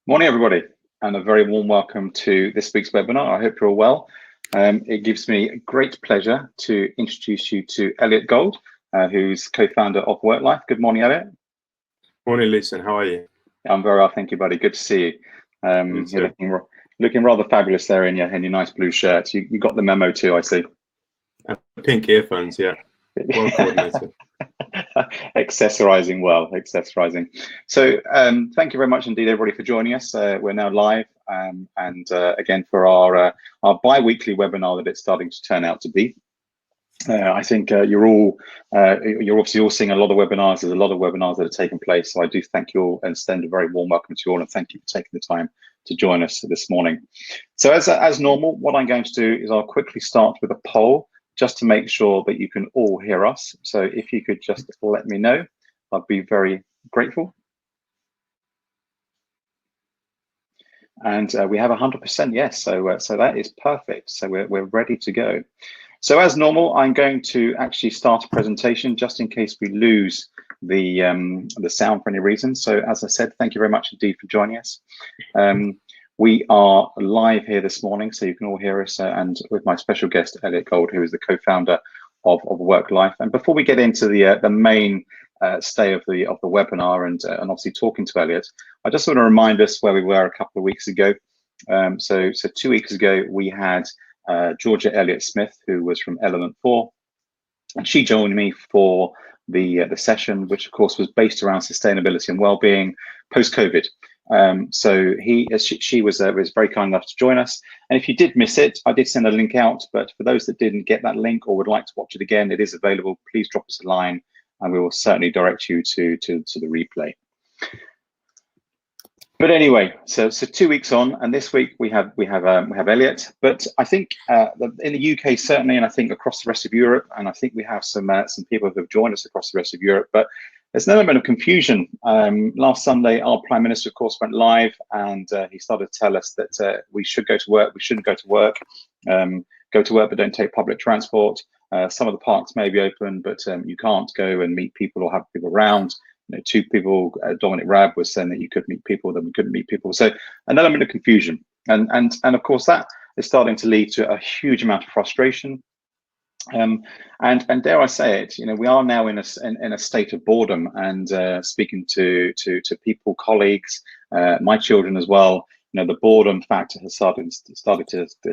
Morning, everybody, and a very warm welcome to this week's webinar. I hope you're all well. It gives me great pleasure to introduce you to Elliot Gold, who's co-founder of Work.Life. Good morning, Elliot. Morning, Leeson. How are you? I'm very well, thank you, buddy. Good to see you. You're looking rather fabulous there in your nice blue shirt. You got the memo too, I see. Pink earphones, yeah. Well coordinated. Accessorizing well, accessorizing. So thank you very much indeed, everybody, for joining us. We're now live, and again for our bi-weekly webinar that it's starting to turn out to be. I think you're obviously all seeing a lot of webinars. There's a lot of webinars that are taking place. So I do thank you all and extend a very warm welcome to you all, and thank you for taking the time to join us this morning. So as normal, what I'm going to do is I'll quickly start with a poll, just to make sure that you can all hear us. So if you could just let me know, I'd be very grateful. And we have 100% yes, so that is perfect. So we're ready to go. So as normal, I'm going to actually start a presentation just in case we lose the sound for any reason. So as I said, thank you very much indeed for joining us. We are live here this morning, so you can all hear us, and with my special guest, Elliot Gold, who is the co-founder of Work.Life. And before we get into the main stay of the webinar and obviously talking to Elliot, I just want to remind us where we were a couple of weeks ago. So 2 weeks ago, we had Georgia Elliott Smith, who was from Element 4, and she joined me for the session, which of course was based around sustainability and well-being post-COVID. So she was very kind enough to join us. And if you did miss it, I did send a link out, but for those that didn't get that link or would like to watch it again, it is available. Please drop us a line and we will certainly direct you to the replay. But anyway, so 2 weeks on, and this week we have Elliot. But I think in the UK certainly, and I think across the rest of Europe, and I think we have some people who have joined us across the rest of Europe. But there's an element of confusion. Last Sunday, our Prime Minister, of course, went live, and he started to tell us that we should go to work, we shouldn't go to work, go to work, but don't take public transport. Some of the parks may be open, but you can't go and meet people or have people around. You know, two people, Dominic Raab was saying that you could meet people, then we couldn't meet people. So an element of confusion, and of course that is starting to lead to a huge amount of frustration. And dare I say it, you know, we are now in a state of boredom, and speaking to people, colleagues, my children as well. You know, the boredom factor has started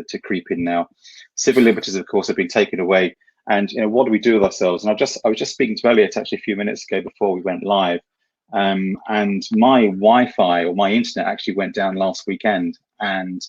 to creep in now. Civil liberties, of course, have been taken away. And you know, what do we do with ourselves? And I was just speaking to Elliot actually a few minutes ago before we went live, and my Wi-Fi or my internet actually went down last weekend. And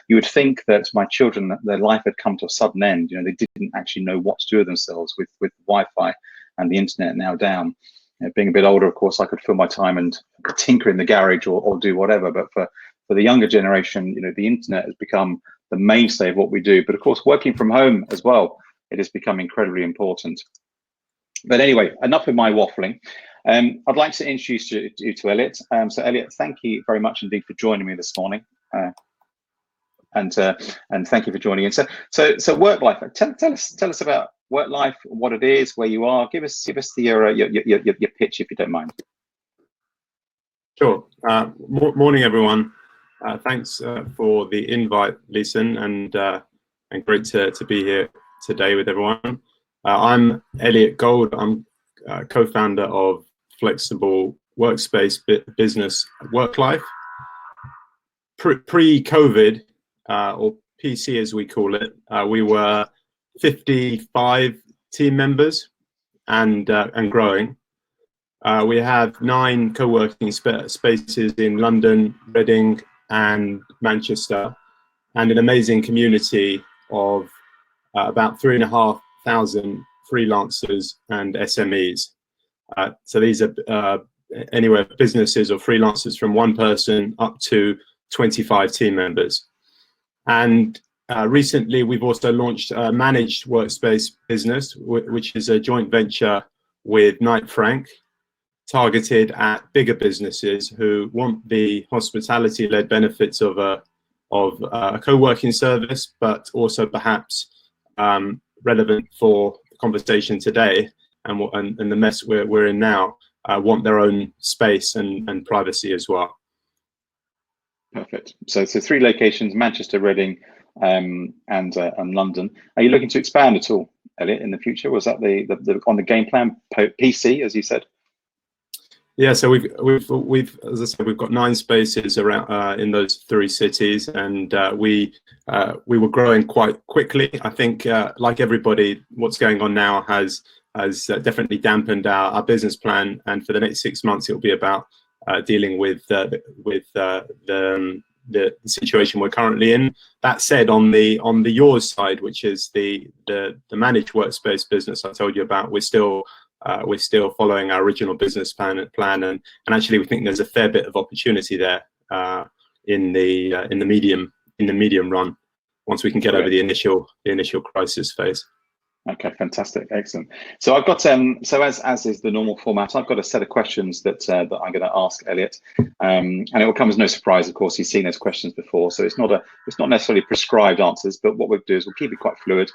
you would think that my children, their life had come to a sudden end. You know, they didn't actually know what to do with themselves with Wi-Fi and the internet now down. You know, being a bit older, of course, I could fill my time and tinker in the garage or do whatever. But for the younger generation, you know, the internet has become the mainstay of what we do. But of course, working from home as well, it has become incredibly important. But anyway, enough of my waffling. I'd like to introduce you to Elliot. So Elliot, thank you very much indeed for joining me this morning. And thank you for joining in. So Work.Life. Tell us about Work.Life, what it is, where you are. Give us your pitch if you don't mind. Sure. Morning, everyone. Thanks for the invite, Leeson, and great to be here today with everyone. I'm Elliot Gold. I'm co-founder of flexible workspace business Work.Life. Pre-COVID, or PC as we call it, we were 55 team members and growing. We have 9 co-working spaces in London, Reading and Manchester, and an amazing community of about 3,500 freelancers and SMEs. So these are anywhere businesses or freelancers from 1 person up to 25 team members. And recently we've also launched a managed workspace business, which is a joint venture with Knight Frank, targeted at bigger businesses who want the hospitality-led benefits of a co-working service, but also perhaps relevant for the conversation today and the mess we're in now, want their own space and privacy as well. Perfect. So 3 locations: Manchester, Reading, and London. Are you looking to expand at all, Elliot, in the future? Was that the on the game plan, PC, as you said? Yeah, so we've as I said, we've got 9 spaces around in those 3 cities, and we were growing quite quickly. I think, like everybody, what's going on now has definitely dampened our business plan, and for the next 6 months, it'll be about dealing with the situation we're currently in. That said, on the yours side, which is the managed workspace business I told you about, we're still following our original business plan, and actually we think there's a fair bit of opportunity there in the medium run, once we can get over the initial crisis phase. Okay, fantastic, excellent. So I've got so as is the normal format, I've got a set of questions that I'm going to ask Elliot, and it will come as no surprise. Of course, he's seen those questions before, so it's not necessarily prescribed answers, but what we'll do is we'll keep it quite fluid.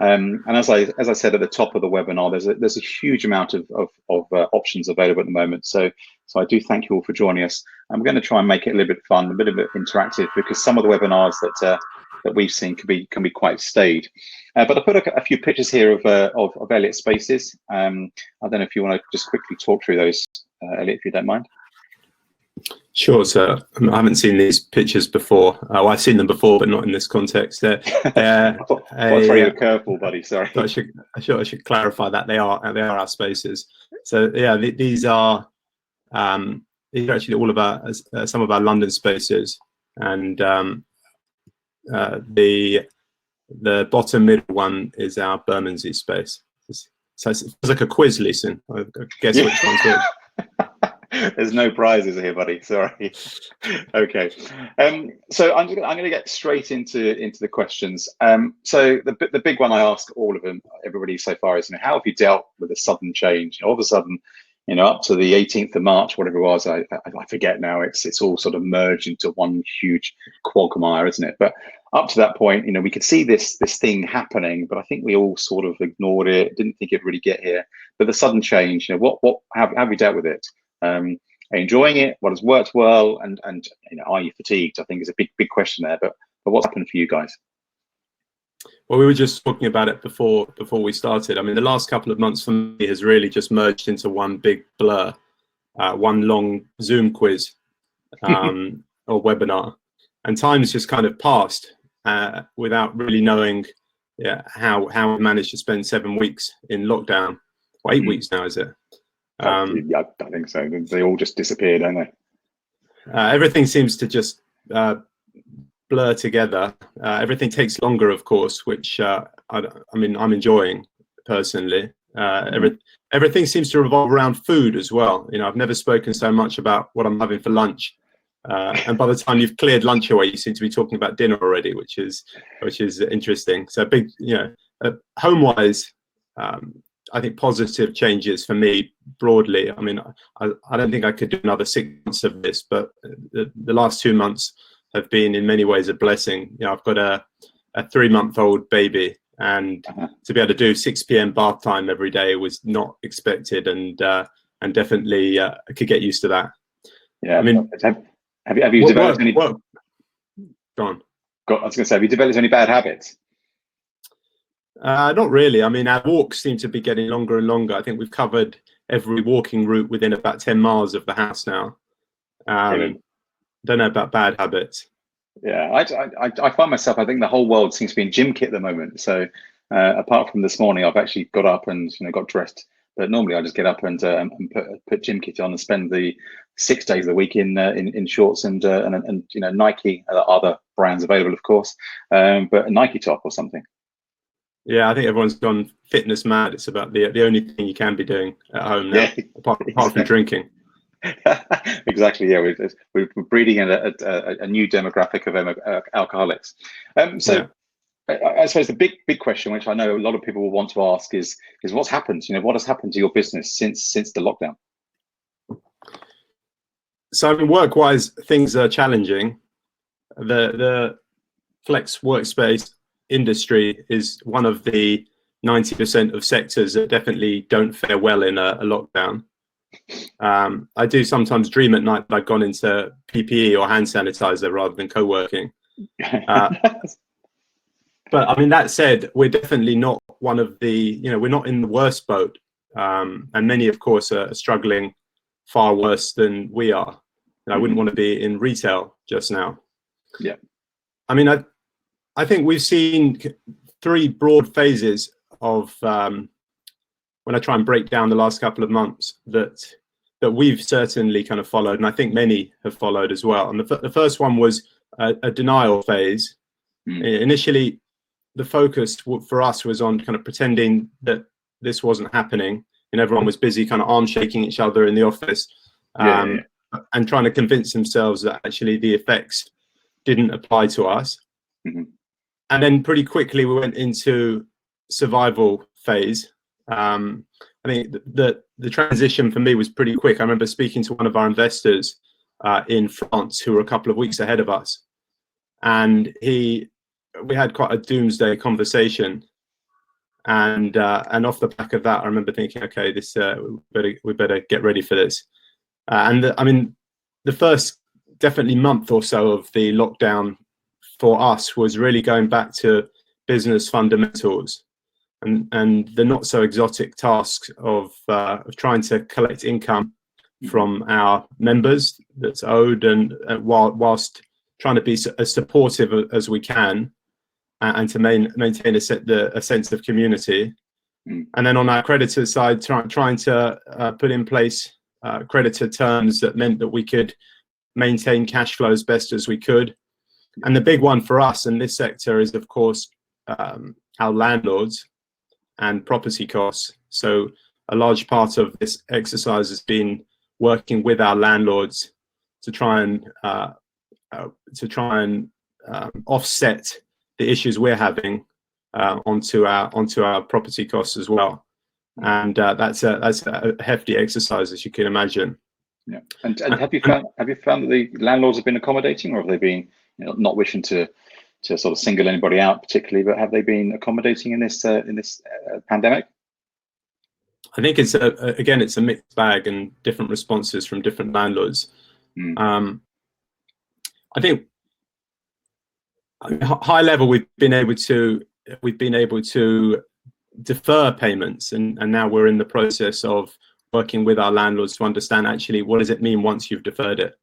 And as I said at the top of the webinar, there's a huge amount of options available at the moment. So I do thank you all for joining us. I'm going to try and make it a little bit fun, a bit interactive, because some of the webinars that we've seen can be quite staid. But I put a few pictures here of Elliot spaces. I don't know if you want to just quickly talk through those, Elliot, if you don't mind. Sure, sir. I haven't seen these pictures before. Well, I've seen them before, but not in this context. I'll throw you a curveball, buddy. Sorry. I should clarify that they are our spaces. So yeah, these are actually all of our some of our London spaces, and the bottom middle one is our Bermondsey space. So it's like a quiz, Leeson. I guess which one's which. There's no prizes here, buddy. Sorry. Okay. So I'm going to get straight into the questions. So the big one I ask all of them, everybody so far, is, how have you dealt with a sudden change? All of a sudden, up to the 18th of March, whatever it was, I forget now. It's all sort of merged into one huge quagmire, isn't it? But up to that point, we could see this thing happening, but I think we all sort of ignored it, didn't think it'd really get here. But the sudden change, what have you dealt with it? Are you enjoying it? What has worked well? And are you fatigued? I think is a big question there. But what's happened for you guys? Well, we were just talking about it before we started. I mean, the last couple of months for me has really just merged into one big blur, one long Zoom quiz or webinar, and time's just kind of passed without really knowing how we managed to spend 7 weeks in lockdown. Well, 8 weeks now, is it? Yeah, I think so. They all just disappear, don't they? Everything seems to just blur together. Everything takes longer, of course, which I'm enjoying personally. Everything seems to revolve around food as well. I've never spoken so much about what I'm having for lunch, and by the time you've cleared lunch away, you seem to be talking about dinner already, which is interesting. So big, home-wise, I think positive changes for me broadly. I mean, I don't think I could do another 6 months of this, but the last 2 months have been in many ways a blessing. I've got a 3-month-old baby, and to be able to do 6 p.m. bath time every day was not expected, and definitely I could get used to that. Yeah, I mean, have you developed any? Go on. I was going to say, have you developed any bad habits? Not really. I mean, our walks seem to be getting longer and longer. I think we've covered every walking route within about 10 miles of the house now. Don't know about bad habits. Yeah, I find myself, I think the whole world seems to be in gym kit at the moment. So apart from this morning, I've actually got up and got dressed. But normally I just get up and put gym kit on and spend the 6 days of the week in shorts and Nike, other brands available, of course, but a Nike top or something. Yeah, I think everyone's gone fitness mad. It's about the only thing you can be doing at home now, apart from drinking. Exactly. Yeah, we're breeding a new demographic of alcoholics. So I suppose the big question, which I know a lot of people will want to ask, is what's happened? What has happened to your business since the lockdown? So I mean, work-wise, things are challenging. The flex workspace industry is one of the 90% of sectors that definitely don't fare well in a lockdown. I do sometimes dream at night that I've gone into PPE or hand sanitizer rather than co-working. But I mean, that said, we're definitely not one of the, we're not in the worst boat. And many, of course, are struggling far worse than we are. And I wouldn't want to be in retail just now. Yeah. I mean, I think we've seen three broad phases of, when I try and break down the last couple of months, that we've certainly kind of followed, and I think many have followed as well. And the first one was a denial phase. Initially, the focus for us was on kind of pretending that this wasn't happening, and everyone was busy kind of arm shaking each other in the office, and trying to convince themselves that actually the effects didn't apply to us. And then pretty quickly we went into survival phase. I think the transition for me was pretty quick. I remember speaking to one of our investors in France who were a couple of weeks ahead of us, and we had quite a doomsday conversation, and off the back of that I remember thinking, okay, this we better get ready for this. I mean, the first definitely month or so of the lockdown for us was really going back to business fundamentals and the not so exotic tasks of trying to collect income from our members that's owed, and whilst trying to be as supportive as we can, and to maintain a sense of community. And then on our creditor side, trying to put in place creditor terms that meant that we could maintain cash flow as best as we could. And the big one for us in this sector is, of course, our landlords and property costs. So a large part of this exercise has been working with our landlords to try and offset the issues we're having onto our property costs as well. And that's a hefty exercise, as you can imagine. Yeah. And have you found that the landlords have been accommodating, or have they been, not wishing to sort of single anybody out particularly, but have they been accommodating in this pandemic? I think it's a mixed bag and different responses from different landlords. I think high level we've been able to defer payments, and now we're in the process of working with our landlords to understand actually what does it mean once you've deferred it.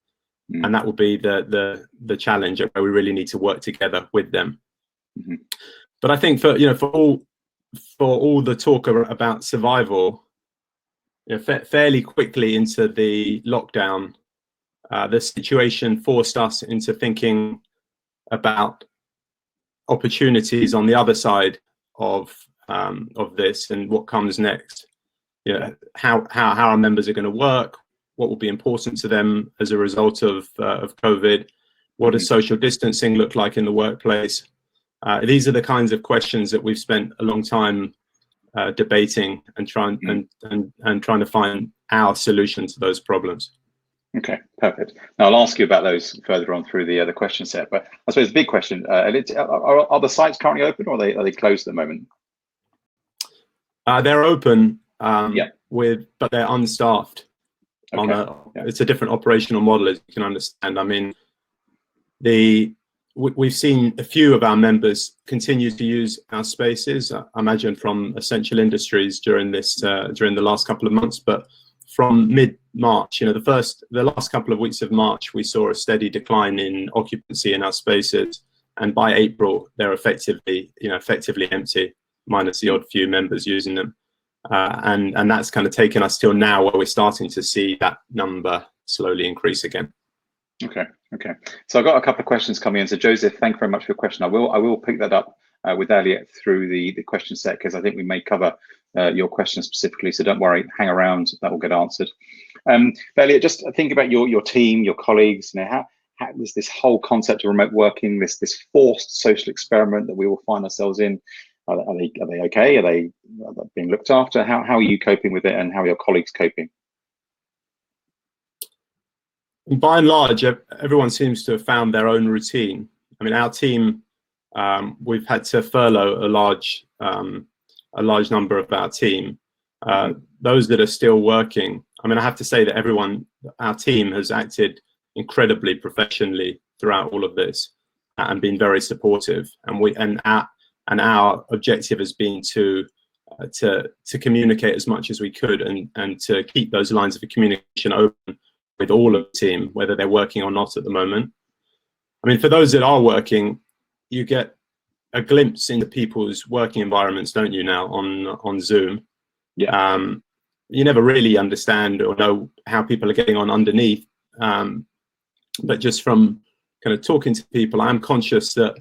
And that will be the challenge where we really need to work together with them. But I think for all the talk about survival, fairly quickly into the lockdown, the situation forced us into thinking about opportunities on the other side of this and what comes next. How our members are going to work, what will be important to them as a result of COVID, what does social distancing look like in the workplace. These are the kinds of questions that we've spent a long time debating and trying to find our solution to those problems. Okay, perfect. Now I'll ask you about those further on through the question set, but I suppose the big question, are the sites currently open, or are they closed at the moment? They're open, but they're unstaffed. Okay. It's a different operational model, as you can understand. I mean, we've seen a few of our members continue to use our spaces, I imagine from essential industries during the last couple of months, but from mid-March, the last couple of weeks of March, we saw a steady decline in occupancy in our spaces, and by April they're effectively empty, minus the odd few members using them, and that's kind of taken us till now, where we're starting to see that number slowly increase again. Okay. So I've got a couple of questions coming in. So Joseph, thank you very much for your question. I will pick that up with Elliot through the question set, because I think we may cover your question specifically. So don't worry, hang around, that will get answered. But Elliot, just think about your team, your colleagues. How is this whole concept of remote working, this forced social experiment that we all find ourselves in? Are they okay? Are they being looked after? How are you coping with it, and how are your colleagues coping? By and large, everyone seems to have found their own routine. I mean, our team, we've had to furlough a large number of our team, Those that are still working, I mean, I have to say that our team has acted incredibly professionally throughout all of this and been very supportive. And our objective has been to communicate as much as we could and to keep those lines of communication open with all of the team, whether they're working or not at the moment. I mean, for those that are working, you get a glimpse into people's working environments, don't you, now on Zoom? Yeah. You never really understand or know how people are getting on underneath. But just from kind of talking to people, I'm conscious that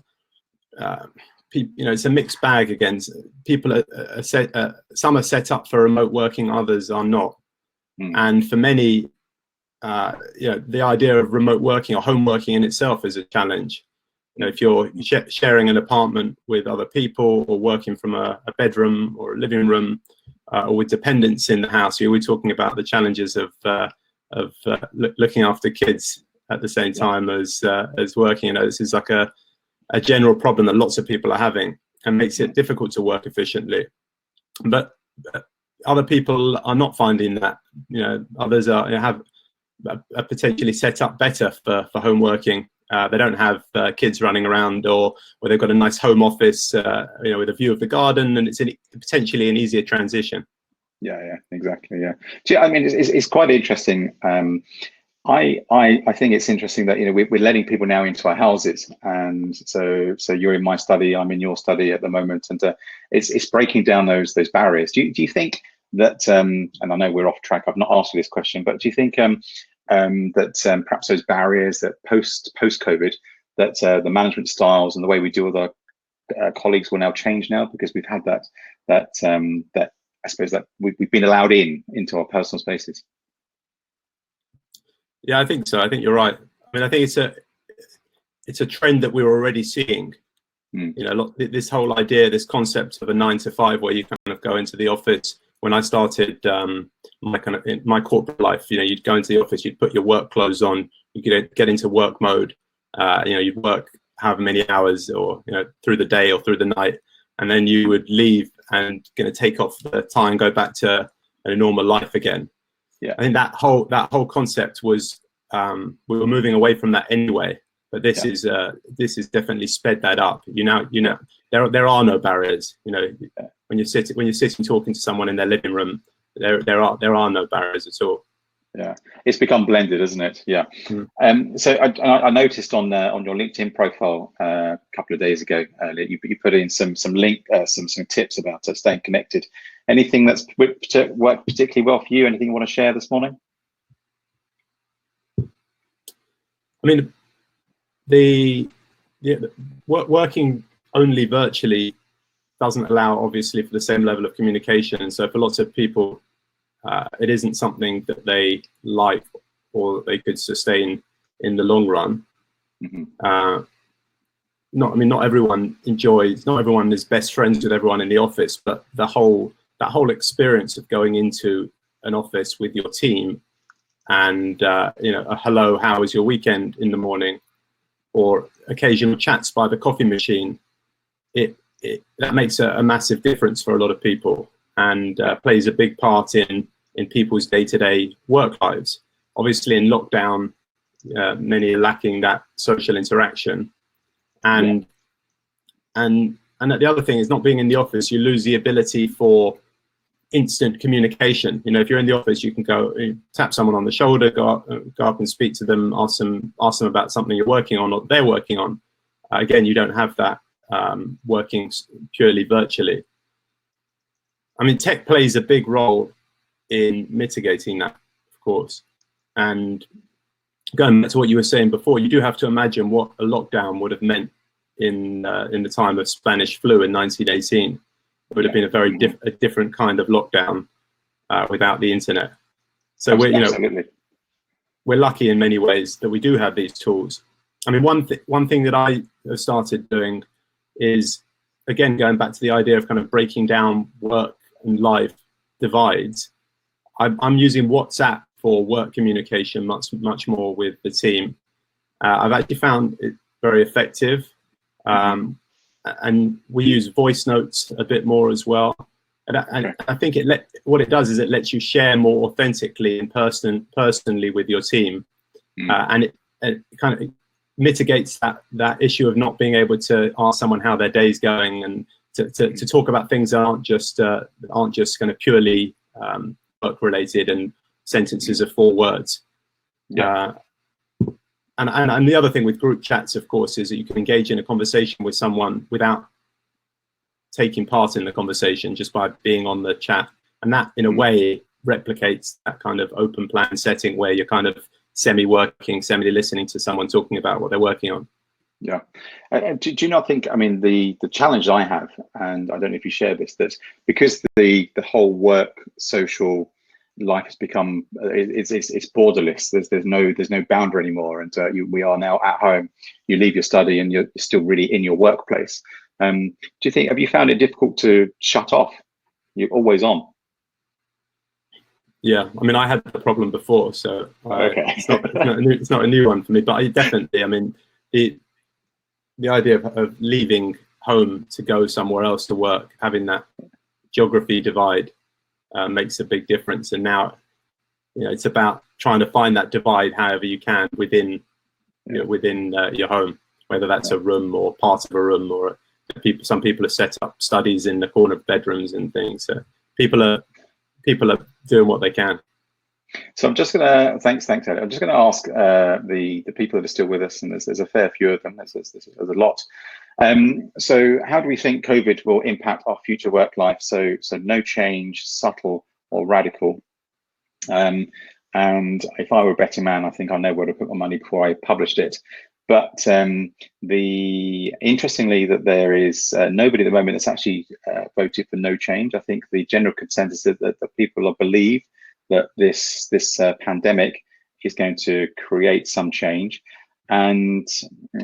it's a mixed bag. Again, people some are set up for remote working, others are not. And for many, the idea of remote working or home working in itself is a challenge. If you're sharing an apartment with other people or working from a bedroom or a living room, or with dependents in the house, we're talking about the challenges of looking after kids at the same time as working. This is like a general problem that lots of people are having and makes it difficult to work efficiently. But other people are not finding that. Others have potentially set up better for home working. They don't have kids running around, or they've got a nice home office, with a view of the garden, and it's potentially an easier transition. Yeah, exactly. Yeah, I mean, it's quite interesting. I think it's interesting that we're letting people now into our houses, and so you're in my study, I'm in your study at the moment, and it's breaking down those barriers. Do you think that, and I know we're off track, I've not asked you this question, but do you think that perhaps those barriers that post-COVID, that the management styles and the way we deal with our colleagues will now change now, because we've had that I suppose that we've been allowed into our personal spaces? Yeah, I think so. I think you're right. I mean, I think it's a trend that we're already seeing. This whole idea, this concept of a 9 to 5, where you kind of go into the office. When I started my corporate life, you'd go into the office, you'd put your work clothes on, you could get into work mode. You'd work however many hours, or through the day or through the night, and then you would leave and take off the tie and go back to a normal life again. Yeah, I think that whole concept was we were moving away from that anyway. But this is definitely sped that up. There are no barriers. When you're sitting talking to someone in their living room, there are no barriers at all. Yeah, it's become blended, isn't it? Yeah. So I noticed on your LinkedIn profile a couple of days ago, you put in some tips about staying connected. Anything that's worked particularly well for you? Anything you want to share this morning? I mean, the working only virtually doesn't allow, obviously, for the same level of communication, and so for lots of people, it isn't something that they like or they could sustain in the long run. Not everyone is best friends with everyone in the office, but that whole experience of going into an office with your team and a hello, how was your weekend in the morning, or occasional chats by the coffee machine, that makes a massive difference for a lot of people, and plays a big part in people's day-to-day work lives. Obviously, in lockdown, many are lacking that social interaction, and the other thing is, not being in the office, you lose the ability for instant communication. If you're in the office, you can go tap someone on the shoulder, go up and speak to them, ask them about something you're working on or they're working on. Again, you don't have that working purely virtually. I mean, tech plays a big role in mitigating that, of course. And going back to what you were saying before, you do have to imagine what a lockdown would have meant in the time of Spanish flu in 1918. It would have been a very different kind of lockdown without the internet. So we're lucky in many ways that we do have these tools. I mean, one thing that I have started doing is, again, going back to the idea of kind of breaking down work and life divides. I'm using WhatsApp for work communication much more with the team. I've actually found it very effective. And we use voice notes a bit more as well. And I think what it does is it lets you share more authentically and personally with your team, and it kind of mitigates that issue of not being able to ask someone how their day's going, and to talk about things that aren't just kind of purely work related and sentences of 4 words. And the other thing with group chats, of course, is that you can engage in a conversation with someone without taking part in the conversation, just by being on the chat. And that, in a way, replicates that kind of open plan setting where you're kind of semi-working, semi-listening to someone talking about what they're working on. Yeah. Do you not think, I mean, the challenge I have, and I don't know if you share this, that because the whole work social life has become, it's borderless. There's no boundary anymore, and we are now at home. You leave your study and you're still really in your workplace. Do you think, have you found it difficult to shut off? You're always on. Yeah, I mean, I had the problem before, so okay. it's not a new one for me. But I definitely, I mean, the idea of leaving home to go somewhere else to work, having that geography divide, makes a big difference. And now, it's about trying to find that divide however you can within your home, whether that's a room or part of a room, or some people have set up studies in the corner of bedrooms and things. So people are doing what they can. So I'm just gonna thanks Elliot. I'm just gonna ask the people that are still with us, and there's a fair few of them. There's a lot. So how do we think COVID will impact our future work life? So no change, subtle or radical. And if I were a betting man, I think I know where to put my money before I published it. But interestingly, that there is nobody at the moment that's actually voted for no change. I think the general consensus is that people believe that this pandemic is going to create some change, and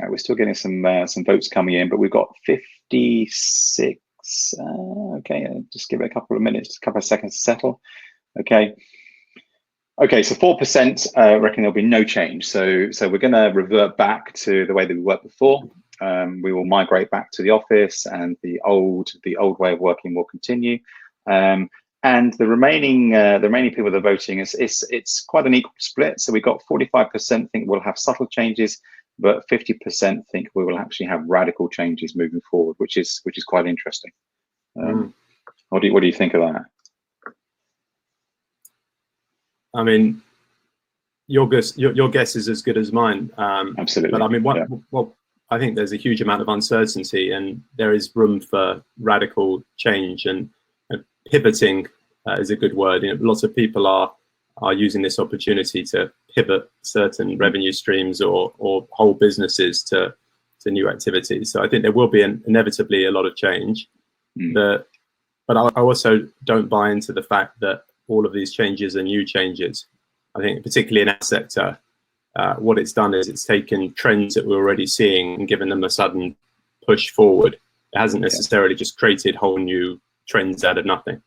we're still getting some votes coming in. But we've got 56. Okay, just give it a couple of minutes, a couple of seconds to settle. Okay, so 4% reckon there'll be no change. So we're going to revert back to the way that we worked before. We will migrate back to the office, and the old way of working will continue. And the remaining people that are voting, it's quite an equal split. So we've got 45% think we'll have subtle changes, but 50% think we will actually have radical changes moving forward, which is quite interesting. What do you think of that? I mean, your guess is as good as mine. Absolutely. But I mean, I think there's a huge amount of uncertainty, and there is room for radical change, and pivoting is a good word. Lots of people are using this opportunity to pivot certain revenue streams or whole businesses to new activities. So I think there will be inevitably a lot of change. But I also don't buy into the fact that all of these changes are new changes. I think particularly in our sector, what it's done is it's taken trends that we're already seeing and given them a sudden push forward. It hasn't necessarily just created whole new trends out of nothing.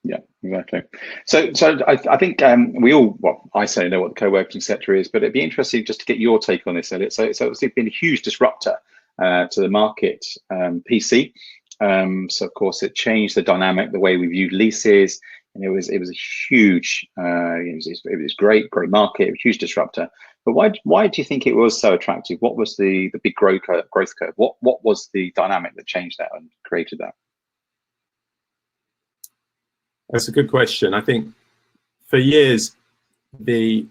Yeah, exactly. So I think we all, well, I certainly know what the co-working sector is, but it'd be interesting just to get your take on this, Elliot. So it's been a huge disruptor to the market, PC. So of course it changed the dynamic, the way we viewed leases, and it was a huge, it was great market, huge disruptor. But why do you think it was so attractive? What was the big growth curve? What was the dynamic that changed that and created that? That's a good question. I think for years, at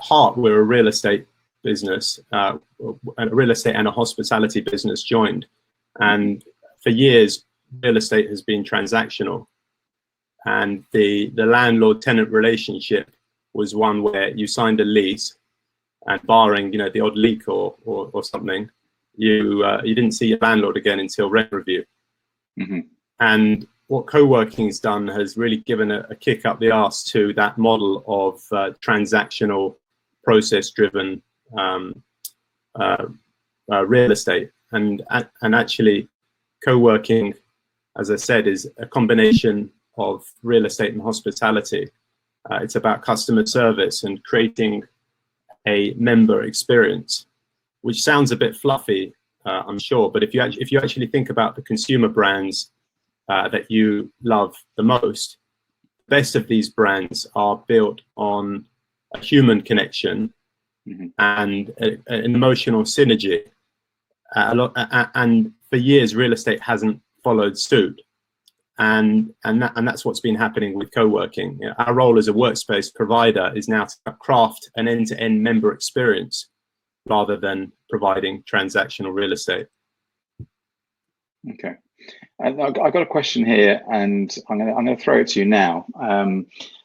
heart, we're a real estate business, a real estate and a hospitality business joined. And for years, real estate has been transactional. And the landlord-tenant relationship was one where you signed a lease, and barring the odd leak or something, you didn't see your landlord again until rent review. And what co-working's done has really given a kick up the arse to that model of transactional, process-driven real estate. And actually, co-working, as I said, is a combination of real estate and hospitality. It's about customer service and creating a member experience, which sounds a bit fluffy, I'm sure. But if you actually think about the consumer brands that you love the most. Best of these brands are built on a human connection and an emotional synergy. And for years, real estate hasn't followed suit. And that's what's been happening with co-working. You know, our role as a workspace provider is now to craft an end-to-end member experience rather than providing transactional real estate. Okay. And I've got a question here, and I'm going to throw it to you now.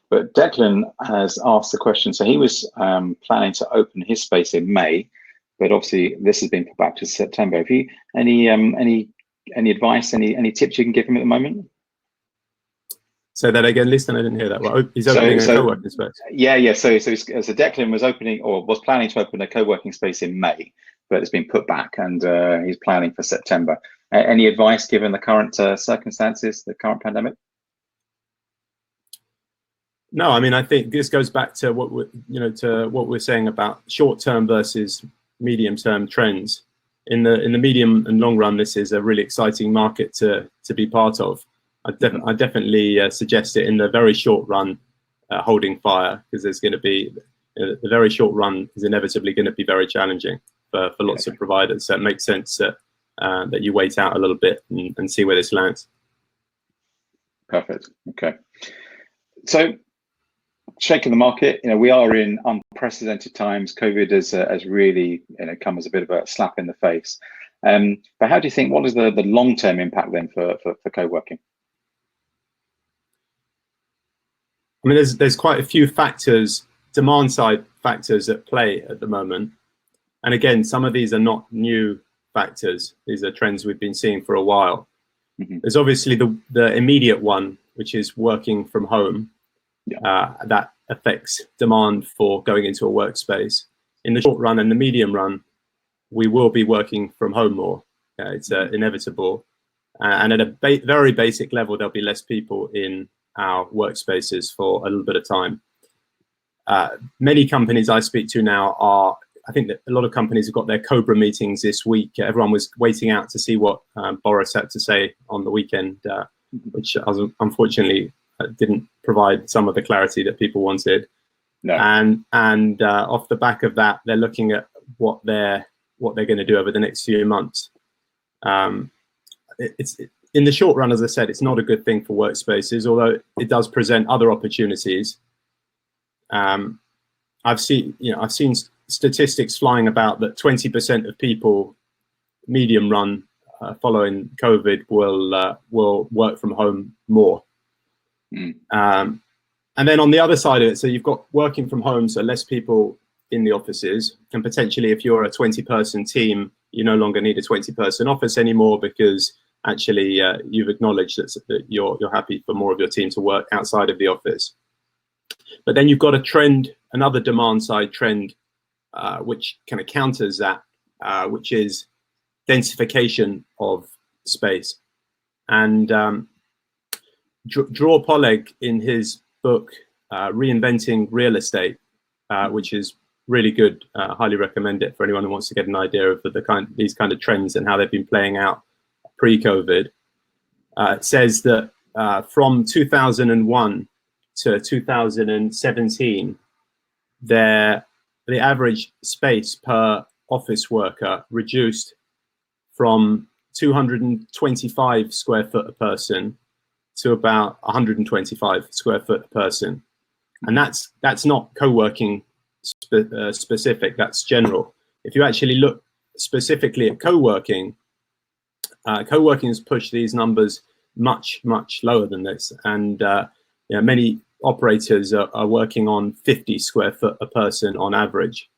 But Declan has asked the question. So he was planning to open his space in May, but obviously this has been put back to September. Have you any advice, any tips you can give him at the moment? Say that again, Leeson. I didn't hear that. Well, he's opening a co-working space. Yeah. So Declan was opening, or was planning to open, a co-working space in May, but it's been put back, and he's planning for September. Any advice given the current circumstances, the current pandemic? No, I mean, I think this goes back to what we're saying about short-term versus medium-term trends. In the medium and long run, this is a really exciting market to be part of. I definitely suggest it in the very short run, holding fire, because there's going to be the very short run is inevitably going to be very challenging for lots of providers. So it makes sense that you wait out a little bit and see where this lands. Perfect. Okay. So, shaking the market, we are in unprecedented times. COVID has really come as a bit of a slap in the face. But how do you think? What is the long-term impact then for co-working? I mean, there's quite a few factors, demand-side factors at play at the moment. And again, some of these are not new factors. These are trends we've been seeing for a while. There's obviously the immediate one, which is working from home. That affects demand for going into a workspace. In the short run and the medium run, we will be working from home more. It's inevitable. And at a very basic level, there'll be less people in our workspaces for a little bit of time. Many companies I speak to now I think that a lot of companies have got their Cobra meetings this week. Everyone was waiting out to see what Boris had to say on the weekend, which unfortunately didn't provide some of the clarity that people wanted. No. And off the back of that, they're looking at what they're going to do over the next few months. It's in the short run, as I said, it's not a good thing for workspaces, although it does present other opportunities. I've seen statistics flying about that 20% of people, medium run, following COVID, will work from home more. And then on the other side of it, so you've got working from home, so less people in the offices, and potentially if you're a 20-person team, you no longer need a 20-person office anymore, because actually you've acknowledged that you're happy for more of your team to work outside of the office. But then you've got a trend, another demand side trend, which kind of counters that, which is densification of space. And Dror Poleg, in his book Reinventing Real Estate, which is really good, highly recommend it for anyone who wants to get an idea of these kind of trends and how they've been playing out pre-COVID. It says that from 2001 to 2017, the average space per office worker reduced from 225 square foot a person to about 125 square foot a person. And that's not co-working specific, that's general. If you actually look specifically at co-working, co-working has pushed these numbers much lower than this. And many operators are working on 50 square foot a person on average.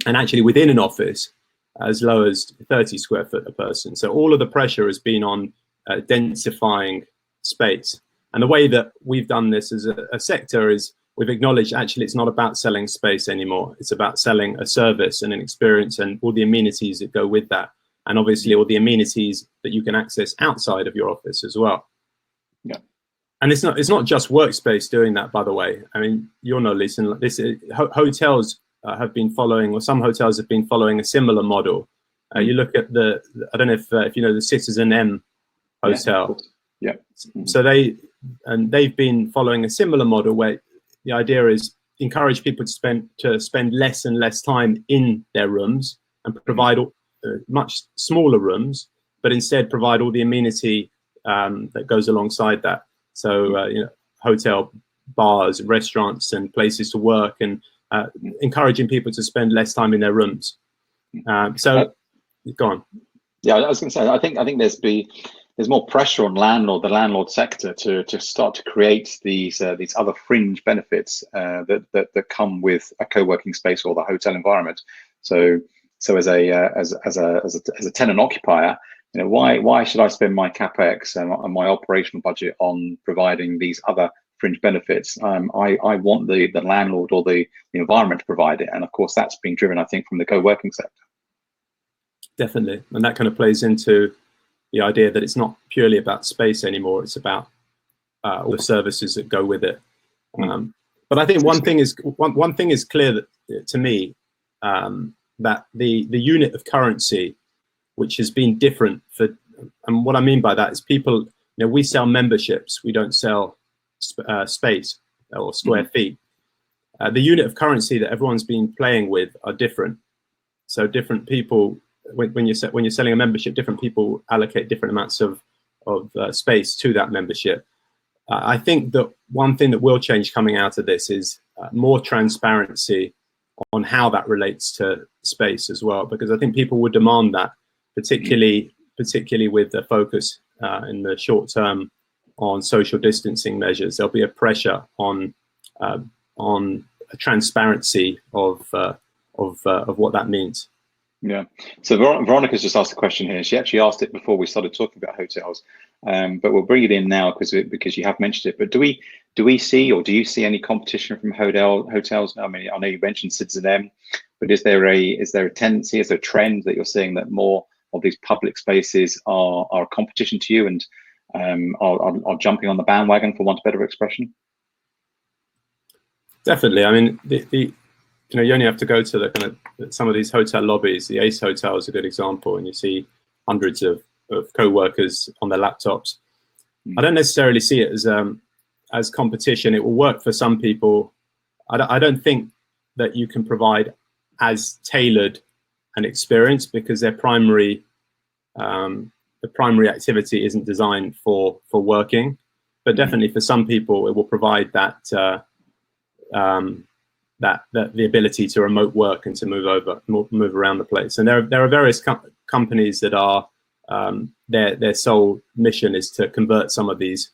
And actually within an office, as low as 30 square foot a person. So all of the pressure has been on densifying space. And the way that we've done this as a sector is we've acknowledged actually it's not about selling space anymore. It's about selling a service and an experience and all the amenities that go with that. And obviously all the amenities that you can access outside of your office as well. Yeah. And it's not just workspace doing that, by the way. I mean, you'll know, Leeson, hotels have been following, or some hotels have been following a similar model. You look at I don't know if you know the Citizen M hotel. Yeah. So they've been following a similar model where the idea is encourage people to spend less and less time in their rooms and provide much smaller rooms, but instead provide all the amenity that goes alongside that. So hotel, bars, restaurants, and places to work, and encouraging people to spend less time in their rooms. So go on. Yeah, I was going to say, I think there's more pressure on the landlord sector to start to create these other fringe benefits that come with a co-working space or the hotel environment. So as a tenant occupier, why should I spend my capex and my operational budget on providing these other fringe benefits? I want the landlord or the environment to provide it, and of course that's being driven, I think, from the co-working sector. Definitely, and that kind of plays into the idea that it's not purely about space anymore; it's about all the services that go with it. But I think one thing is clear to me, that the unit of currency, which has been different and what I mean by that is people, we sell memberships, we don't sell space or square feet. The unit of currency that everyone's been playing with are different. So different people, when you're selling a membership, different people allocate different amounts of space to that membership. I think that one thing that will change coming out of this is more transparency on how that relates to space as well, because I think people would demand that, particularly with the focus in the short term on social distancing measures. There'll be a pressure on a transparency of what that means. Yeah. So Veronica's just asked a question here. She actually asked it before we started talking about hotels, but we'll bring it in now because you have mentioned it. But do we see, or do you see any competition from hotels? I mean, I know you mentioned Citizen M, but is there a tendency, is there a trend that you're seeing that more of these public spaces are a competition to you and are jumping on the bandwagon, for want of better expression? Definitely. I mean, you only have to go to the kind of some of these hotel lobbies. The Ace Hotel is a good example, and you see hundreds of co-workers on their laptops. I don't necessarily see it as competition. It will work for some people. I don't think that you can provide as tailored an experience because their primary activity isn't designed for working. But definitely for some people, it will provide that the ability to remote work and to move around the place. And there are various companies that are their sole mission is to convert some of these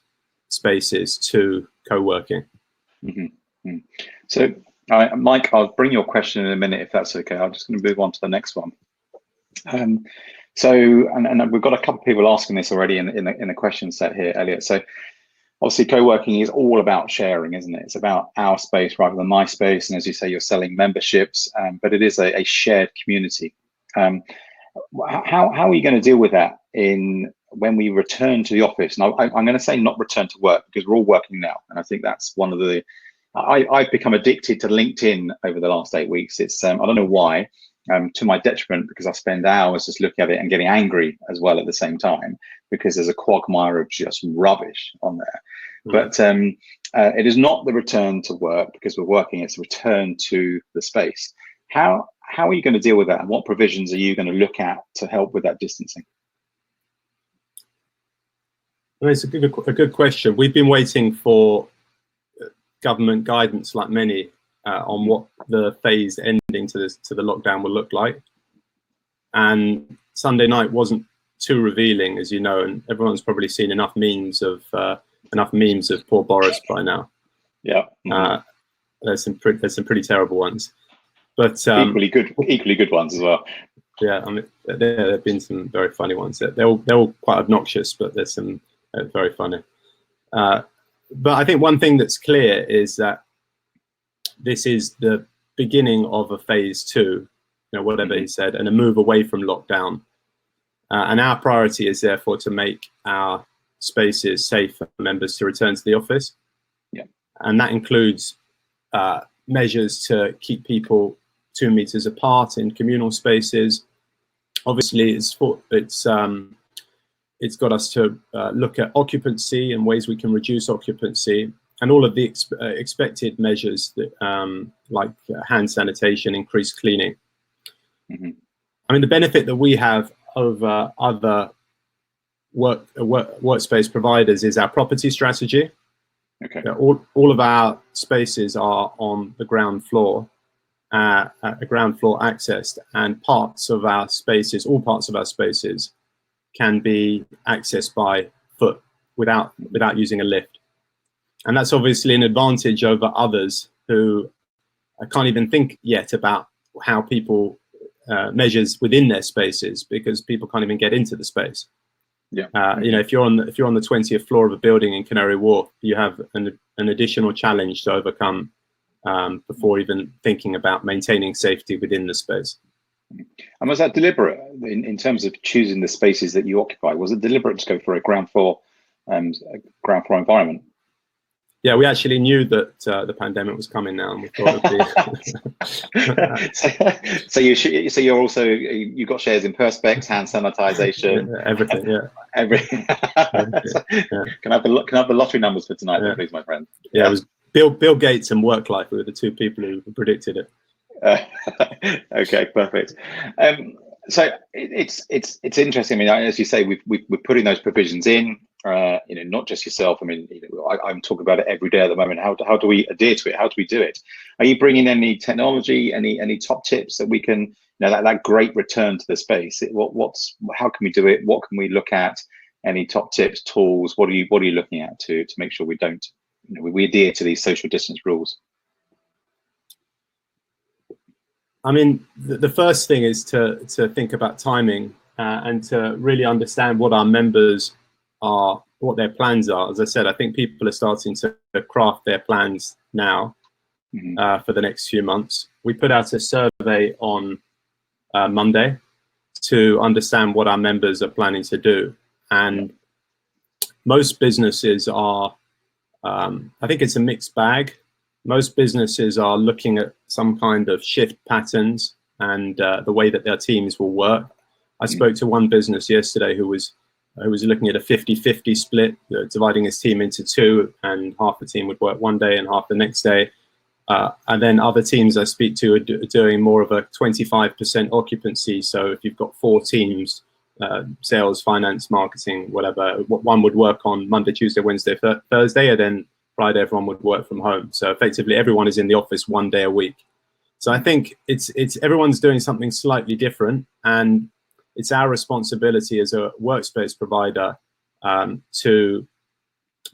spaces to co-working. So Mike, I'll bring your question in a minute if that's okay. I'm just going to move on to the next one. So we've got a couple of people asking this already in the question set here, Elliot. So obviously, co-working is all about sharing, isn't it? It's about our space rather than my space. And as you say, you're selling memberships, but it is a shared community. How are you going to deal with that when we return to the office? And I'm going to say not return to work because we're all working now. And I think that's one of the, I've become addicted to LinkedIn over the last 8 weeks. It's, I don't know why, to my detriment, because I spend hours just looking at it and getting angry as well at the same time, because there's a quagmire of just rubbish on there. But it is not the return to work because we're working, it's a return to the space. How are you going to deal with that, and what provisions are you going to look at to help with that distancing? Well, it's a good question. We've been waiting for government guidance, like many, on what the phase ending to the lockdown will look like. And Sunday night wasn't too revealing, as you know, and everyone's probably seen enough memes of poor Boris by now. Yeah. There's some pretty terrible ones, but equally good ones as well. Yeah, I mean, there have been some very funny ones. They're all quite obnoxious, but there's some very funny. But I think one thing that's clear is that this is the beginning of a phase 2, whatever he said, and a move away from lockdown. And our priority is therefore to make our spaces safe for members to return to the office. Yeah. And that includes measures to keep people 2 meters apart in communal spaces. Obviously, it's got us to look at occupancy and ways we can reduce occupancy, and all of the expected measures that like hand sanitation, increased cleaning. I mean, the benefit that we have over other workspace providers is our property strategy. Okay. All of our spaces are on the ground floor, at the ground floor accessed, and parts of our spaces, all parts of our spaces, can be accessed by foot without using a lift. And that's obviously an advantage over others who can't even think yet about how people measures within their spaces, because people can't even get into the space. Yeah. You know, if you're on the 20th floor of a building in Canary Wharf, you have an additional challenge to overcome before even thinking about maintaining safety within the space. And was that deliberate in terms of choosing the spaces that you occupy? Was it deliberate to go for a ground floor environment? Yeah, we actually knew that the pandemic was coming now, and we thought it'd be. So you're also, you got shares in Perspex, hand sanitization, everything. Yeah, everything. Yeah. Can I have the lottery numbers for tonight, please, my friend? Yeah, it was Bill Gates and Work.Life were the two people who predicted it. Okay, perfect. So it's interesting. I mean, as you say, we're putting those provisions in. You know, not just yourself. I mean, you know, I'm talking about it every day at the moment. How do we adhere to it? How do we do it? Are you bringing any technology, any top tips that we can, you know, that great return to the space? How can we do it? What can we look at? Any top tips, tools? What are you looking at to make sure we don't, you know, we adhere to these social distance rules? I mean, the first thing is to think about timing and to really understand what our members are, what their plans are. As I said, I think people are starting to craft their plans now for the next few months. We put out a survey on Monday to understand what our members are planning to do. And most businesses are, I think it's a mixed bag. Most businesses are looking at some kind of shift patterns and the way that their teams will work. I spoke to one business yesterday who was looking at a 50-50 split, dividing his team into two, and half the team would work one day and half the next day. And then other teams I speak to are doing more of a 25% occupancy. So if you've got 4 teams, sales, finance, marketing, whatever, one would work on Monday, Tuesday, Wednesday, Thursday, and then Friday everyone would work from home. So effectively everyone is in the office one day a week. So I think it's everyone's doing something slightly different, and it's our responsibility as a workspace provider to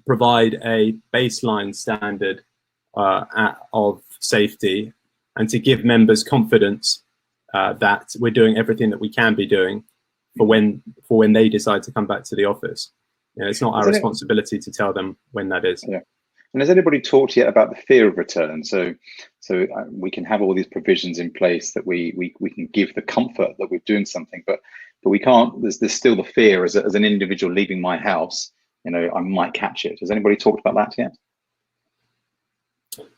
provide a baseline standard of safety, and to give members confidence that we're doing everything that we can be doing for when they decide to come back to the office. You know, it's not our responsibility to tell them when that is. Yeah. And has anybody talked yet about the fear of return? So we can have all these provisions in place that we can give the comfort that we're doing something, but we can't. There's still the fear as an individual leaving my house. You know, I might catch it. Has anybody talked about that yet?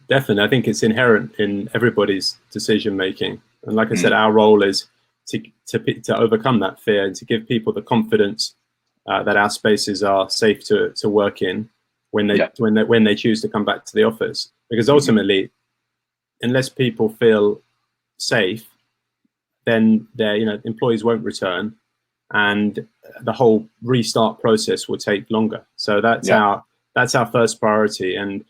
Definitely, I think it's inherent in everybody's decision making. And like I said, our role is to overcome that fear and to give people the confidence that our spaces are safe to work in when they choose to come back to the office. Because ultimately, unless people feel safe, then their employees won't return, and the whole restart process will take longer. So that's our first priority. And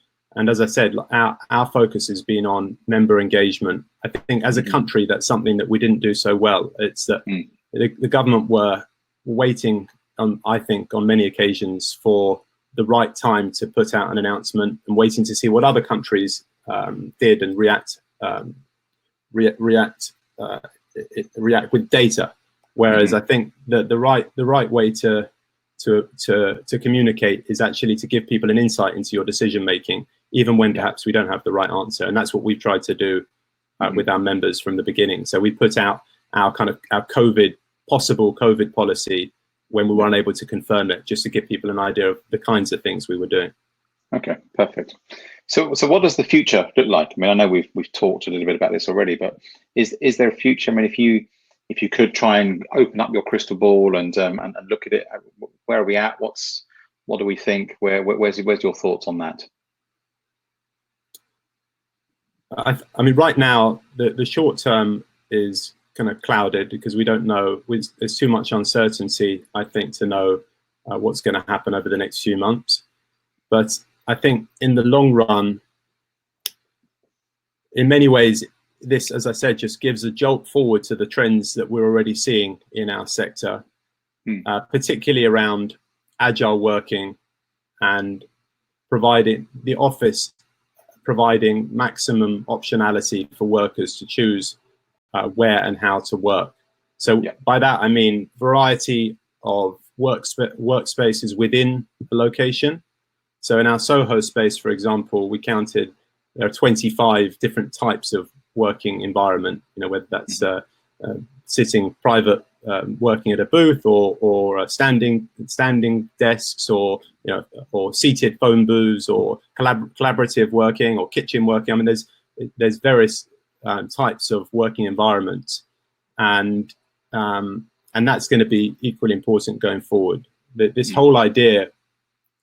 as I said, our focus has been on member engagement. I think as a country, that's something that we didn't do so well. It's that the government were waiting on, I think, on many occasions for the right time to put out an announcement, and waiting to see what other countries did and react with data. Whereas I think that the right way to communicate is actually to give people an insight into your decision making, even when perhaps we don't have the right answer. And that's what we've tried to do with our members from the beginning. So we put out our possible COVID policy when we were unable to confirm it, just to give people an idea of the kinds of things we were doing. Okay, perfect. So what does the future look like? I mean, I know we've talked a little bit about this already, but is there a future? I mean, if you if you could try and open up your crystal ball and look at it, where are we at? What do we think? Where's your thoughts on that? I mean, right now, the short term is kind of clouded because we don't know. There's too much uncertainty, I think, to know what's going to happen over the next few months. But I think in the long run, in many ways, this, as I said, just gives a jolt forward to the trends that we're already seeing in our sector, particularly around agile working and providing maximum optionality for workers to choose where and how to work. So by that, I mean variety of workspaces within the location. So in our Soho space, for example, we counted there are 25 different types of working environment, whether that's sitting private, working at a booth, or standing desks, or or seated phone booths, or collaborative working, or kitchen working. I mean, there's various types of working environments, and that's going to be equally important going forward. This whole idea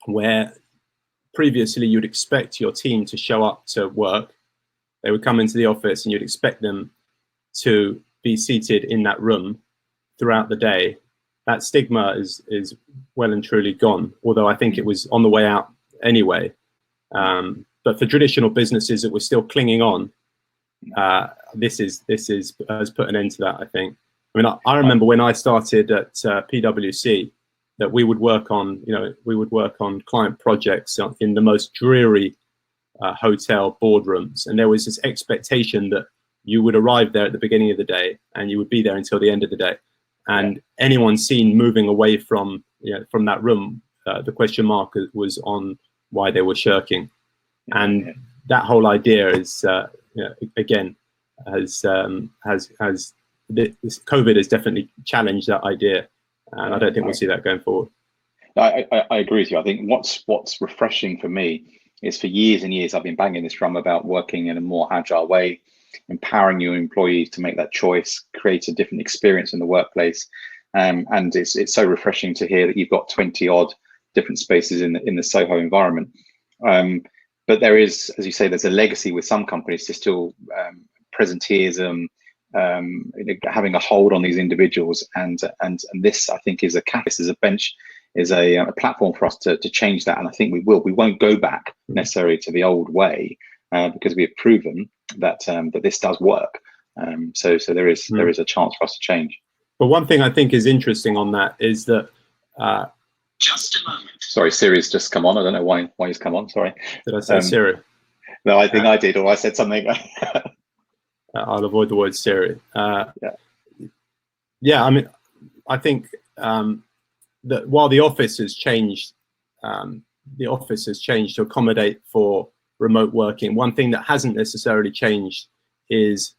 where previously you'd expect your team to show up to work, they would come into the office and you'd expect them to be seated in that room throughout the day. That stigma is well and truly gone, although I think it was on the way out anyway. But for traditional businesses that were still clinging on, this has put an end to that, I think. I mean, I remember when I started at PwC, that we would work on client projects in the most dreary hotel boardrooms, and there was this expectation that you would arrive there at the beginning of the day and you would be there until the end of the day, and anyone seen moving away from that room, the question mark was on why they were shirking. And that whole idea is again has COVID has definitely challenged that idea, and I don't think we'll see that going forward. I agree with you. I think what's refreshing for me is, for years and years I've been banging this drum about working in a more agile way, empowering your employees to make that choice, create a different experience in the workplace, and it's so refreshing to hear that you've got 20 odd different spaces in the Soho environment. But there is, as you say, there's a legacy with some companies to still presenteeism, having a hold on these individuals, and this, I think, is a catalyst, is a bench, is a platform for us to change that. And I think we won't go back necessarily to the old way, because we have proven that this does work. So there is a chance for us to change. But one thing I think is interesting on that is that just a moment. Sorry, Siri's just come on. I don't know why he's come on. Sorry. Did I say Siri? No, I think I did, or I said something. I'll avoid the word Siri. I mean, I think that while the office has changed to accommodate for remote working, one thing that hasn't necessarily changed is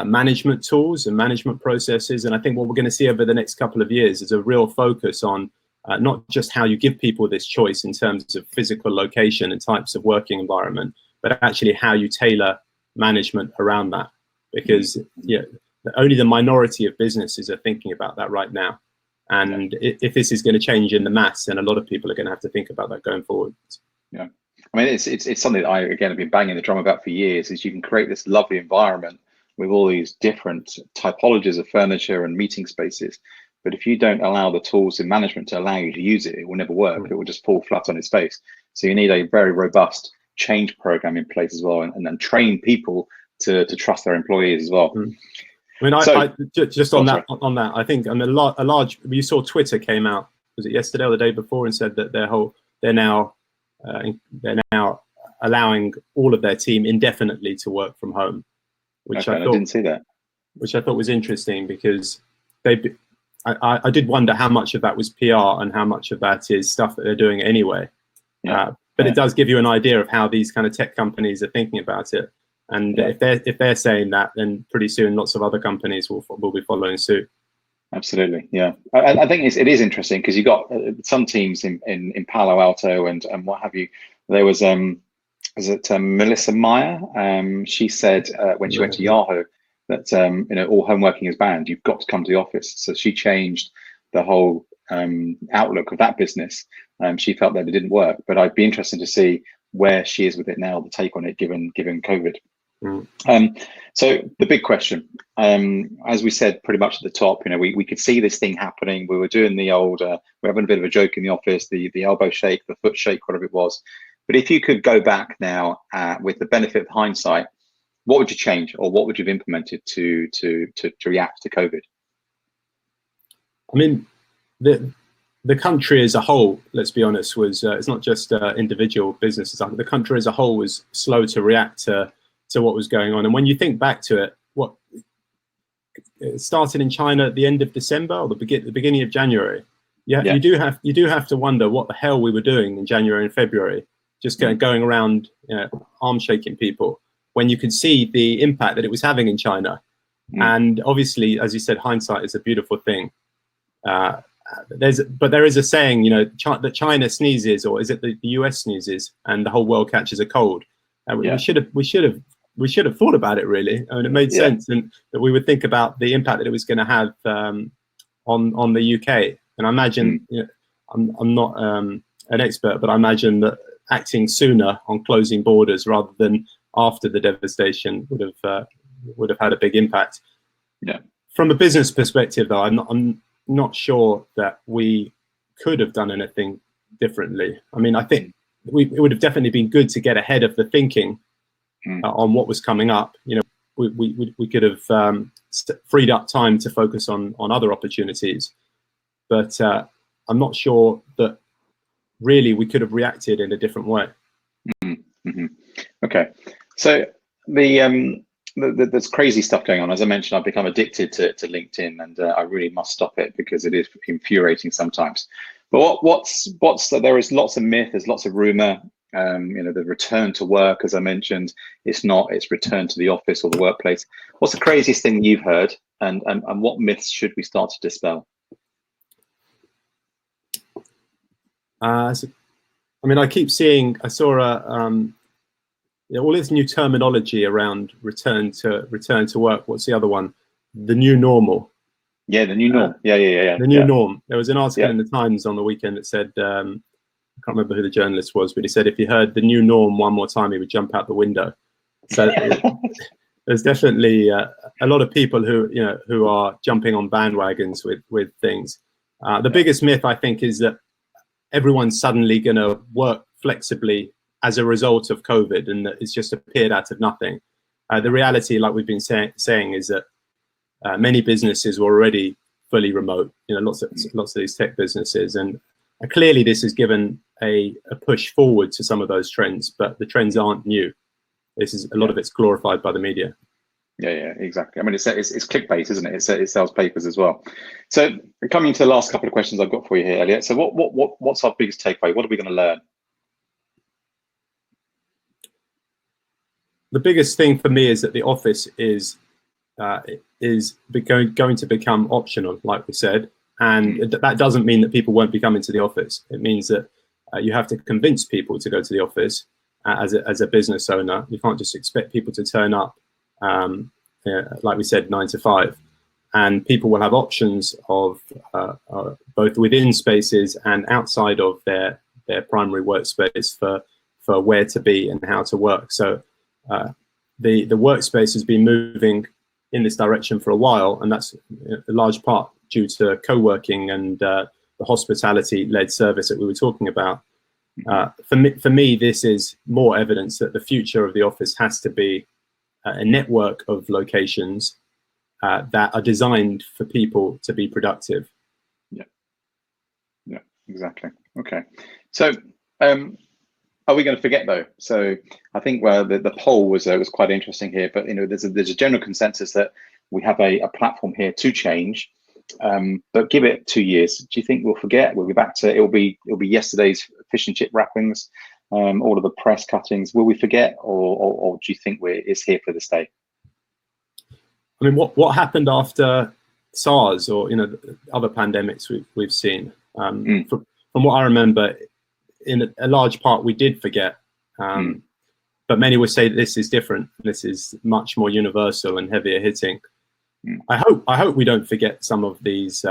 management tools and management processes. And I think what we're going to see over the next couple of years is a real focus on not just how you give people this choice in terms of physical location and types of working environment, but actually how you tailor management around that. Because only the minority of businesses are thinking about that right now. And if this is going to change in the mass, then a lot of people are going to have to think about that going forward. Yeah, I mean, it's something that I, again, have been banging the drum about for years, is you can create this lovely environment with all these different typologies of furniture and meeting spaces. But if you don't allow the tools in management to allow you to use it, it will never work. It will just fall flat on its face. So you need a very robust change program in place as well, and then train people to trust their employees as well. I mean, just on that, I think, and a large. You saw Twitter came out, was it yesterday or the day before, and said that they're now allowing all of their team indefinitely to work from home, which I didn't see that. Which I thought was interesting, because I did wonder how much of that was PR and how much of that is stuff that they're doing anyway. But it does give you an idea of how these kind of tech companies are thinking about it. And if they're saying that, then pretty soon lots of other companies will be following suit. Absolutely, yeah. I think it is interesting, because you got some teams in Palo Alto and what have you. There was Melissa Meyer. She said when she went to Yahoo that all home working is banned. You've got to come to the office. So she changed the whole outlook of that business. She felt that it didn't work, but I'd be interested to see where she is with it now, the take on it given COVID. So the big question, as we said pretty much at the top, we could see this thing happening. We were doing the old, we're having a bit of a joke in the office, the elbow shake, the foot shake, whatever it was. But if you could go back now with the benefit of hindsight, what would you change, or what would you have implemented to react to COVID? I mean, the country as a whole, let's be honest, was it's not just individual businesses. The country as a whole was slow to react to what was going on. And when you think back to it, it started in China at the end of December or the beginning of January. You do have to wonder what the hell we were doing in January and February, just going around arm shaking people, when you could see the impact that it was having in China. And obviously, as you said, hindsight is a beautiful thing. But there is a saying, that China sneezes, or is it the US sneezes, and the whole world catches a cold. We should have thought about it, really. I mean, it made sense, and that we would think about the impact that it was going to have on the UK. And I imagine, I'm not an expert, but I imagine that acting sooner on closing borders rather than after the devastation would have had a big impact. Yeah. From a business perspective, though, I'm not sure that we could have done anything differently. I mean, I think it would have definitely been good to get ahead of the thinking on what was coming up. We could have freed up time to focus on other opportunities, but I'm not sure that really we could have reacted in a different way. Okay, so there's crazy stuff going on. As I mentioned, I've become addicted to LinkedIn, and I really must stop it because it is infuriating sometimes. But there is lots of myth, there's lots of rumor. The return to work, as I mentioned, it's return to the office or the workplace. What's the craziest thing you've heard, and what myths should we start to dispel? I mean, I saw all this new terminology around return to work. What's the other one? The new normal. Yeah, the new norm. The new norm. There was an article in the Times on the weekend that said, I can't remember who the journalist was, but he said if he heard the new norm one more time, he would jump out the window. So there's definitely a lot of people who are jumping on bandwagons with things. The biggest myth, I think, is that everyone's suddenly going to work flexibly as a result of COVID, and that it's just appeared out of nothing. The reality, like we've been saying, is that many businesses were already fully remote. Lots of these tech businesses, and clearly this has given a push forward to some of those trends. But the trends aren't new. This is a lot of it's glorified by the media. Yeah, exactly. I mean, it's clickbait, isn't it? It sells papers as well. So coming to the last couple of questions I've got for you here, Elliot. So what's our biggest takeaway? What are we going to learn? The biggest thing for me is that the office is going to become optional, like we said, and that doesn't mean that people won't be coming to the office. It means that you have to convince people to go to the office as a business owner. You can't just expect people to turn up, like we said, 9 to 5, and people will have options of both within spaces and outside of their primary workspace for where to be and how to work. So the workspace has been moving in this direction for a while, and that's a large part due to co-working and the hospitality-led service that we were talking about. For me, this is more evidence that the future of the office has to be a network of locations that are designed for people to be productive. Yeah, exactly. Okay, so are we going to forget though? So I think the poll was quite interesting here, but there's a general consensus that we have a platform here to change, but give it 2 years. Do you think we'll forget? We'll be back to it'll be yesterday's fish and chip wrappings, all of the press cuttings. Will we forget, or do you think it's here for the stay? I mean, what happened after SARS or other pandemics we've seen? From what I remember, in a large part we did forget, but but many would say that this is different. This is much more universal and heavier hitting. I hope we don't forget some of these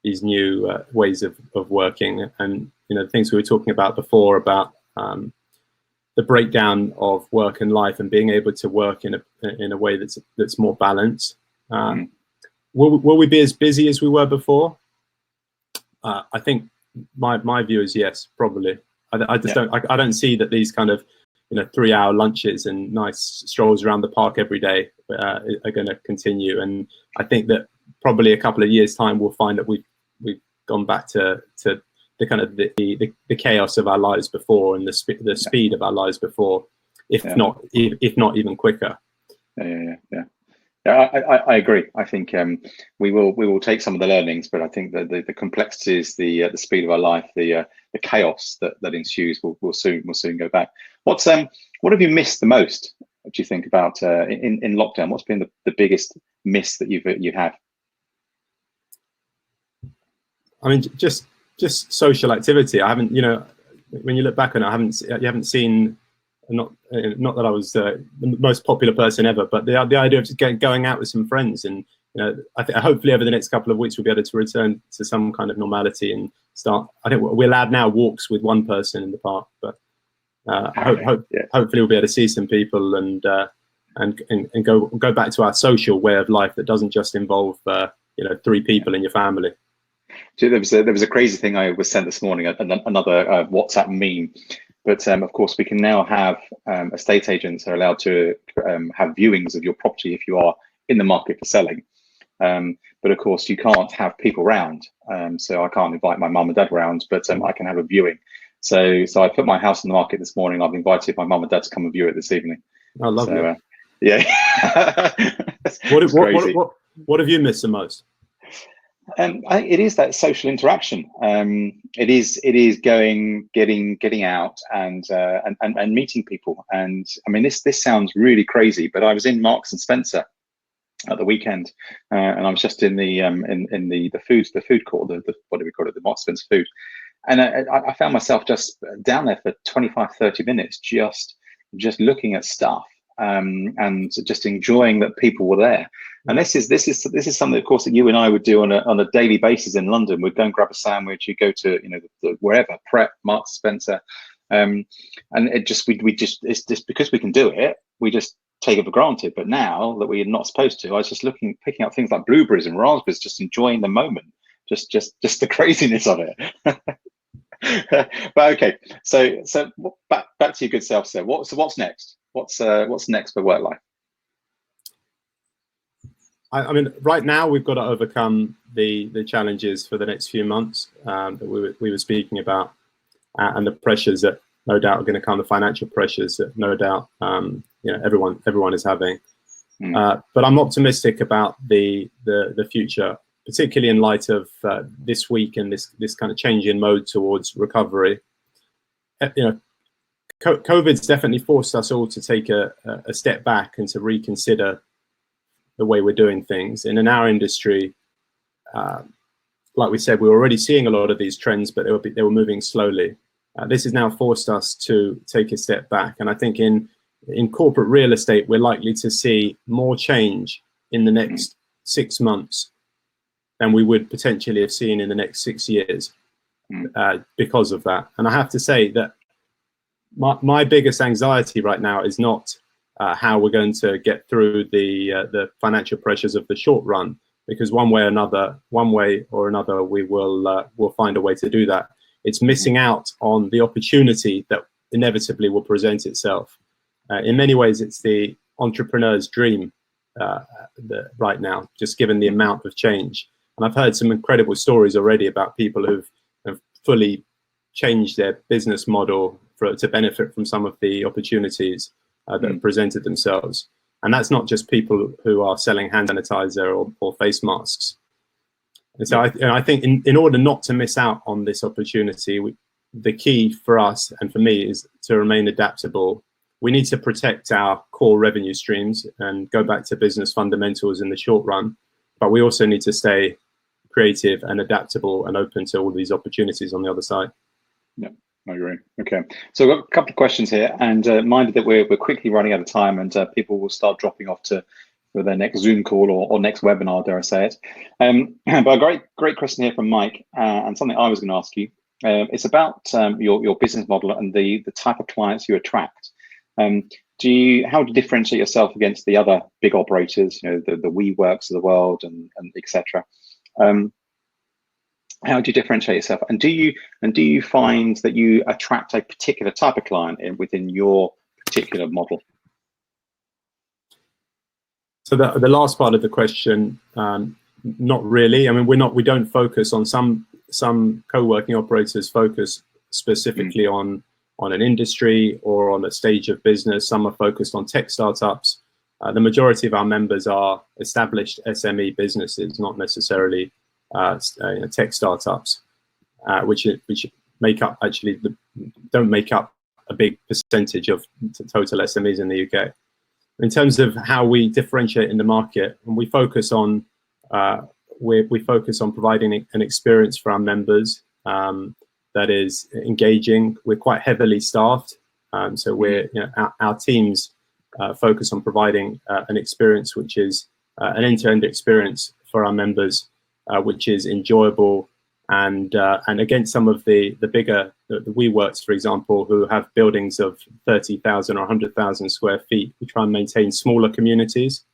new ways of working, and things we were talking about before about the breakdown of work and life, and being able to work in a way that's more balanced. Will we be as busy as we were before? I think my view is yes, probably. I just don't see that these kind of 3-hour lunches and nice strolls around the park every day are going to continue. And I think that probably a couple of years' time we'll find that we've gone back to the kind of the chaos of our lives before, and the speed of our lives before, if not even quicker. I agree. I think we will take some of the learnings, but I think that the complexities, the speed of our life, the chaos that ensues will soon go back. What have you missed the most? What do you think about in lockdown? What's been the biggest miss that you've had? I mean, just social activity. I haven't, when you look back on it, you haven't seen. Not that I was the most popular person ever, but the idea of just going out with some friends, and I think hopefully over the next couple of weeks we'll be able to return to some kind of normality and start. I think we're allowed now walks with one person in the park, but hopefully we'll be able to see some people and go back to our social way of life that doesn't just involve 3 people in your family. There was a crazy thing I was sent this morning, another WhatsApp meme. But of course, we can now have estate agents are allowed to have viewings of your property if you are in the market for selling. But of course, you can't have people round. So I can't invite my mum and dad round, but I can have a viewing. So I put my house on the market this morning. I've invited my mum and dad to come and view it this evening. Oh, lovely. So, yeah. What have you missed the most? It is that social interaction. It is getting out and meeting people. And I mean, this sounds really crazy, but I was in Marks and Spencer at the weekend, and I was just in the food court, the what do we call it, the Marks and Spencer food, and I found myself just down there for 25-30 minutes, just looking at stuff. And just enjoying that people were there. And this is something, of course, that you and I would do on a daily basis in London. We'd go and grab a sandwich, you go to wherever, Prep, Marks and Spencer, and it's just because we can do it, we just take it for granted. But now that we're not supposed to, I was just picking up things like blueberries and raspberries, just enjoying the moment, just the craziness of it. But okay, so back to your good self, sir. What's next? What's next for Work.Life? I mean, right now we've got to overcome the challenges for the next few months that we were speaking about, and the pressures that no doubt are going to come, the financial pressures that no doubt everyone is having. But I'm optimistic about the future, particularly in light of this week and this kind of change in mode towards recovery. COVID's definitely forced us all to take a step back and to reconsider the way we're doing things. And in our industry, like we said, we were already seeing a lot of these trends, but they were moving slowly. This has now forced us to take a step back. And I think in corporate real estate, we're likely to see more change in the next 6 months than we would potentially have seen in the next 6 years because of that. And I have to say that my biggest anxiety right now is not how we're going to get through the financial pressures of the short run, because one way or another we will find a way to do that. It's missing out on the opportunity that inevitably will present itself. In many ways, it's the entrepreneur's dream right now, just given the amount of change. And I've heard some incredible stories already about people who've fully changed their business model to benefit from some of the opportunities that have presented themselves. And that's not just people who are selling hand sanitizer or face masks. And so I think in order not to miss out on this opportunity, the key for us and for me is to remain adaptable. We need to protect our core revenue streams and go back to business fundamentals in the short run, but we also need to stay creative and adaptable and open to all these opportunities on the other side. Yeah. I agree. Okay, so I've got a couple of questions here, and minded that we're quickly running out of time, and people will start dropping off for their next Zoom call or next webinar, dare I say it. But a great question here from Mike, and something I was going to ask you. It's about your business model and the type of clients you attract. How do you differentiate yourself against the other big operators? You know, the WeWorks of the world and etc. How do you differentiate yourself, and do you find that you attract a particular type of client within your particular model? So the last part of the question, not really. I mean, we don't focus on some co-working operators focus specifically on an industry or on a stage of business. Some are focused on tech startups. The majority of our members are established SME businesses, not necessarily tech startups, which make up don't make up a big percentage of total SMEs in the UK. In terms of how we differentiate in the market, and we focus on providing an experience for our members that is engaging. We're quite heavily staffed, so our teams focus on providing an experience which is an end-to-end experience for our members, which is enjoyable, and against some of the bigger the WeWorks, for example, who have buildings of 30,000 or 100,000 square feet. We try and maintain smaller communities.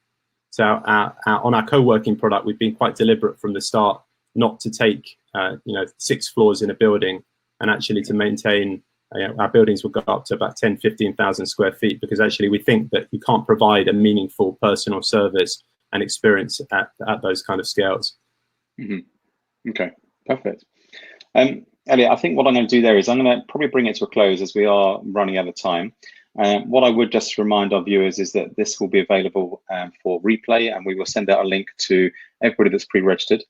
So on our co-working product, we've been quite deliberate from the start not to take 6 floors in a building, and actually to maintain our buildings will go up to about 10,000-15,000 square feet, because actually we think that you can't provide a meaningful personal service and experience at those kind of scales. Okay, perfect. Elliot, I think what I'm going to do there is I'm going to probably bring it to a close as we are running out of time. What I would just remind our viewers is that this will be available for replay, and we will send out a link to everybody that's pre-registered,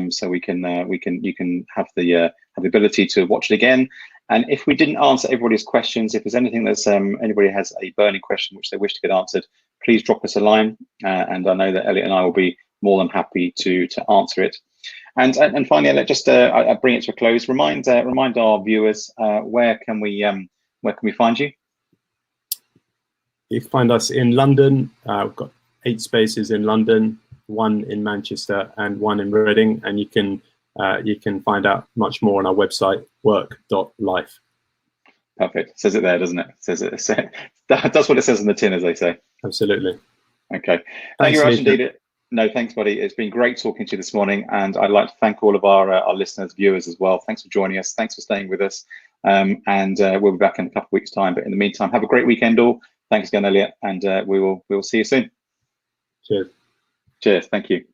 so you can have the ability to watch it again. And if we didn't answer everybody's questions, if there's anything that's anybody has a burning question which they wish to get answered, please drop us a line, and I know that Elliot and I will be more than happy to answer it. And finally, Elliot, just I bring it to a close. Remind our viewers where can we find you? You can find us in London. We've got 8 spaces in London, 1 in Manchester, and 1 in Reading. And you can find out much more on our website, Work.Life. Perfect. It says it there, doesn't it? That's what it says on the tin, as they say. Absolutely. Okay. Thank you very much indeed. No, thanks, buddy. It's been great talking to you this morning, and I'd like to thank all of our listeners, viewers as well. Thanks for joining us. Thanks for staying with us. And we'll be back in a couple of weeks' time. But in the meantime, have a great weekend all. Thanks again, Elliot, and we will see you soon. Cheers. Cheers. Thank you.